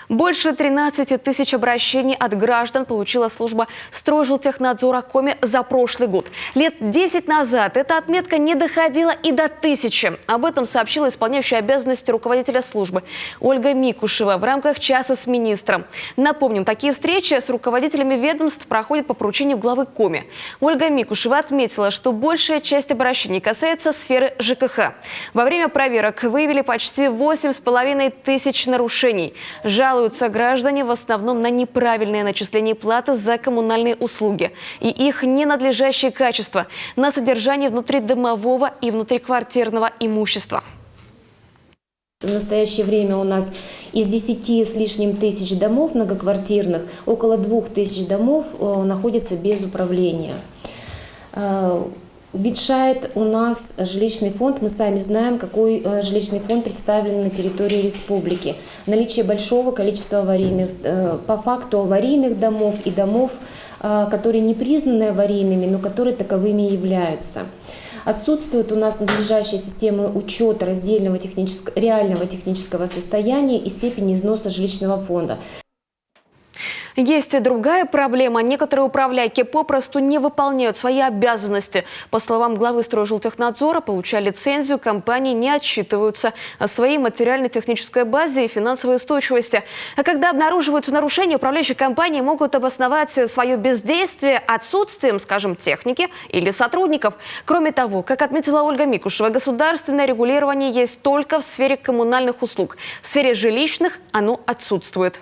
Больше 13 тысяч обращений от граждан получила служба Стройжилтехнадзора Коми за прошлый год. Лет 10 назад эта отметка не доходила и до 1000. Об этом сообщила исполняющая обязанности руководителя службы Ольга Микушева в рамках часа с министром. Напомним, такие встречи с руководителями ведомств проходят по поручению главы Коми. Ольга Микушева отметила, что большая часть обращений касается сферы ЖКХ. Во время проверок выявили почти 8,5 тысяч нарушений. Жалуются граждане в основном на неправильное начисление платы за коммунальные услуги и их ненадлежащее качество, на содержание внутридомового и внутриквартирного имущества. В настоящее время у нас из 10 с лишним тысяч домов многоквартирных около 2000 домов находятся без управления. Ветшает у нас жилищный фонд. Мы сами знаем, какой жилищный фонд представлен на территории республики. Наличие большого количества аварийных, по факту аварийных домов и домов, которые не признаны аварийными, но которые таковыми являются. Отсутствует у нас надлежащая система учета раздельного реального технического состояния и степени износа жилищного фонда. Есть и другая проблема. Некоторые управляйки попросту не выполняют свои обязанности. По словам главы Стройжилтехнадзора, получая лицензию, компании не отчитываются о своей материально-технической базе и финансовой устойчивости. А когда обнаруживаются нарушения, управляющие компании могут обосновать свое бездействие отсутствием, скажем, техники или сотрудников. Кроме того, как отметила Ольга Микушева, государственное регулирование есть только в сфере коммунальных услуг. В сфере жилищных оно отсутствует.